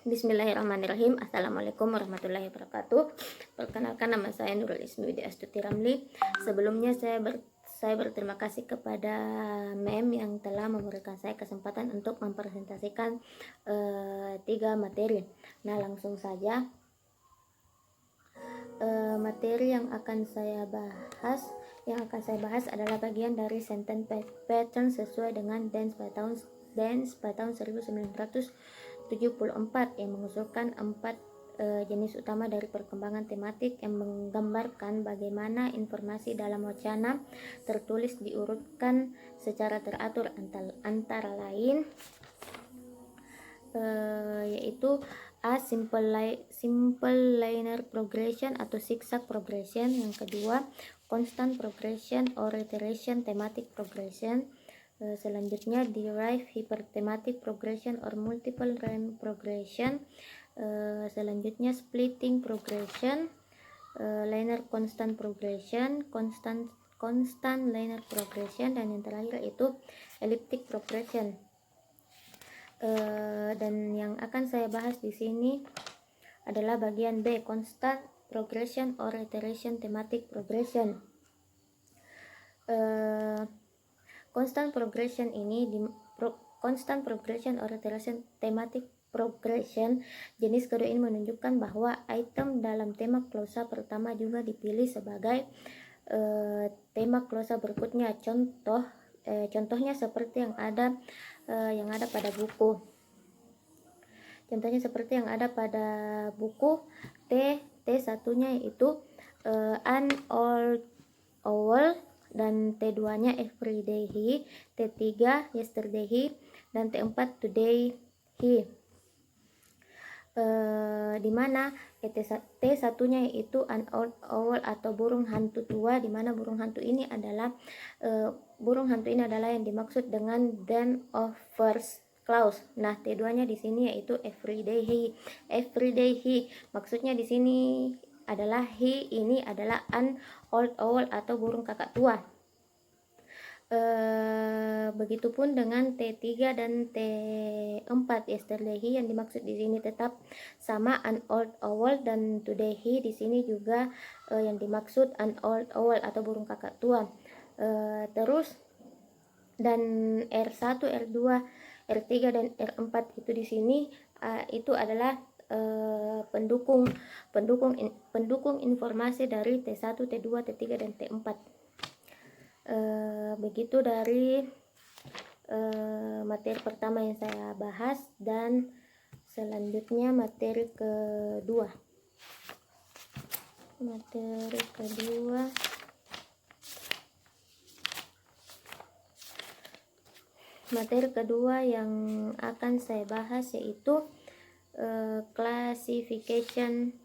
Bismillahirrahmanirrahim. Assalamualaikum warahmatullahi wabarakatuh. Perkenalkan, nama saya Nurul Ismi Widi Astuti Ramli. Sebelumnya saya berterima kasih kepada MEM yang telah memberikan saya kesempatan untuk mempresentasikan 3 materi. Nah, langsung saja. Materi yang akan saya bahas adalah bagian dari sentence pattern sesuai dengan Dance by tahun 1974 yang mengusulkan 4 jenis utama dari perkembangan tematik yang menggambarkan bagaimana informasi dalam wacana tertulis diurutkan secara teratur, antara lain yaitu A. Simple linear progression atau zigzag progression. Yang kedua, constant progression or reiteration thematic progression. Selanjutnya, derive hyperthematic progression or multiple range progression. Selanjutnya, splitting progression, linear constant progression, constant linear progression, dan yang terakhir itu elliptic progression. Dan yang akan saya bahas di sini adalah bagian B, constant progression or iteration thematic progression. Constant progression or iteration thematic progression jenis kedua ini menunjukkan bahwa item dalam tema klausa pertama juga dipilih sebagai tema klausa berikutnya. Contohnya seperti yang ada pada buku. Contohnya seperti yang ada pada buku. T1-nya yaitu an old owl, dan T2-nya everyday he, T3 yesterday he, dan T4 today he. Di mana T1-nya yaitu an old owl atau burung hantu tua, di mana burung hantu ini adalah yang dimaksud dengan then of first clause. Nah, T2-nya di sini yaitu everyday he. Everyday he maksudnya di sini adalah he ini adalah an old owl atau burung kakak tua. Begitupun dengan T3 dan T4 yesterday he yang dimaksud di sini tetap sama an old owl, dan today he di sini juga yang dimaksud an old owl atau burung kakak tua. Terus dan R1, R2, R3 dan R4 itu di sini itu adalah pendukung informasi dari T1, T2, T3 dan T4. Begitu dari materi pertama yang saya bahas, dan selanjutnya materi kedua. Materi kedua yang akan saya bahas yaitu classification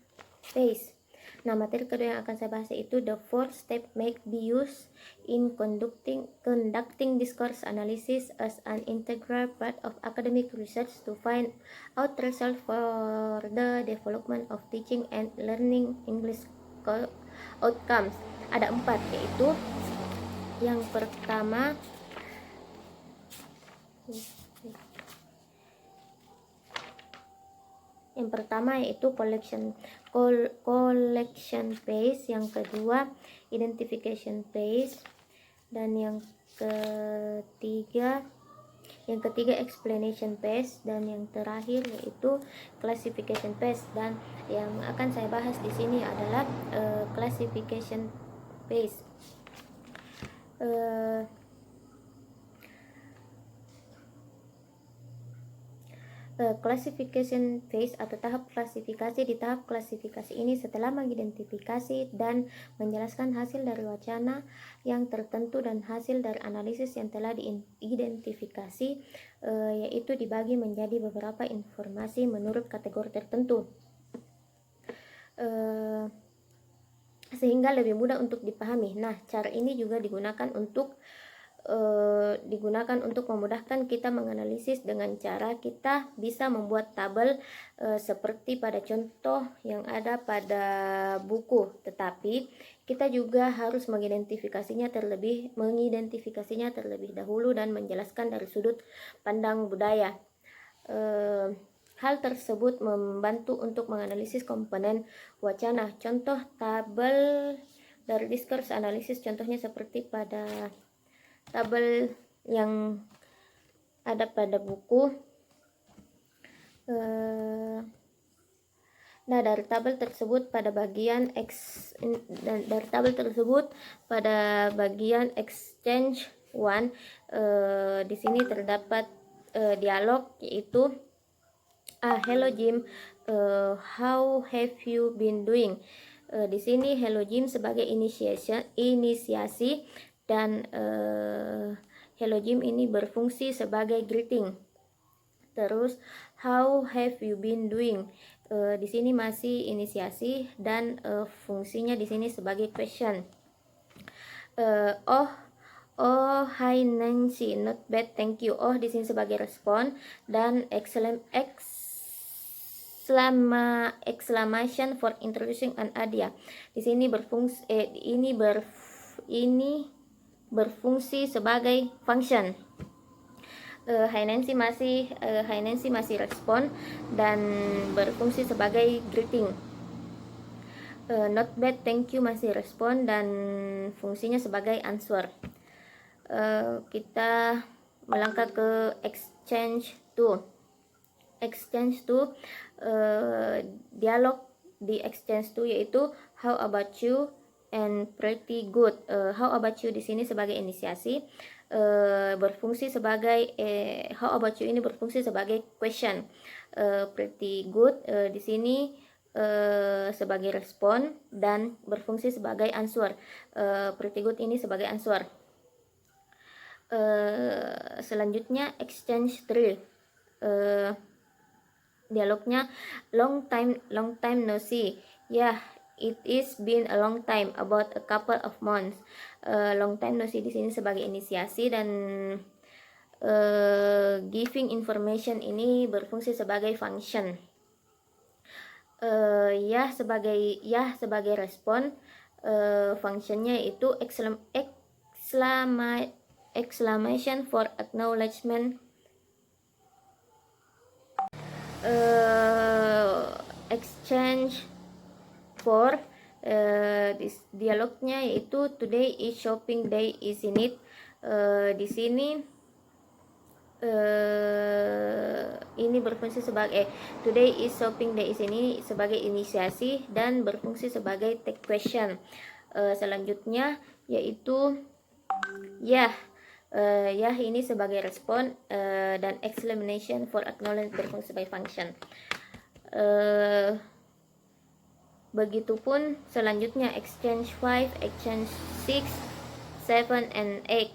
phase. Nah, materi kedua yang akan saya bahas yaitu the 4 step may be used in conducting discourse analysis as an integral part of academic research to find out results for the development of teaching and learning English outcomes. Ada 4, yaitu yang pertama yaitu collection phase, yang kedua identification phase, dan yang ketiga explanation phase, dan yang terakhir yaitu classification phase. Dan yang akan saya bahas di sini adalah classification phase. Classification phase atau tahap klasifikasi. Di tahap klasifikasi ini, setelah mengidentifikasi dan menjelaskan hasil dari wacana yang tertentu dan hasil dari analisis yang telah diidentifikasi, yaitu dibagi menjadi beberapa informasi menurut kategori tertentu, sehingga lebih mudah untuk dipahami. Nah, cara ini juga digunakan untuk memudahkan kita menganalisis dengan cara kita bisa membuat tabel seperti pada contoh yang ada pada buku, tetapi kita juga harus mengidentifikasinya terlebih dahulu dan menjelaskan dari sudut pandang budaya. Hal tersebut membantu untuk menganalisis komponen wacana. Contoh tabel dari discourse analysis contohnya seperti pada tabel yang ada pada buku. Nah, dari tabel tersebut pada bagian exchange 1 di sini terdapat dialog, yaitu hello Jim, how have you been doing? Di sini hello Jim sebagai inisiasi dan hello Jim ini berfungsi sebagai greeting. Terus how have you been doing? Di sini masih inisiasi dan fungsinya di sini sebagai question. Oh hi Nancy, not bad, thank you. Oh di sini sebagai respon dan exclamation for introducing an idea. Di sini berfungsi sebagai function. Hi Nancy masih respon dan berfungsi sebagai greeting. Not bad, thank you masih respon dan fungsinya sebagai answer. Kita melangkah ke exchange 2. Dialog di exchange 2 yaitu how about you and pretty good. How about you di sini sebagai inisiasi, berfungsi sebagai how about you ini berfungsi sebagai question. Pretty good di sini sebagai respon dan berfungsi sebagai answer. Pretty good ini sebagai answer. Selanjutnya exchange 3. Dialognya long time no see. Yeah, it is been a long time, about a couple of months. Long time no see di sini sebagai inisiasi dan giving information ini berfungsi sebagai function. Ya sebagai respon, functionnya itu exclamation for acknowledgement. Exchange for dialognya yaitu today is shopping day, isn't it? Di sini ini berfungsi sebagai today is shopping day, ini sebagai inisiasi dan berfungsi sebagai take question. Selanjutnya yaitu ini sebagai respon dan exclamation for acknowledge berfungsi sebagai function. Begitupun selanjutnya exchange 5, exchange 6, 7 and 8.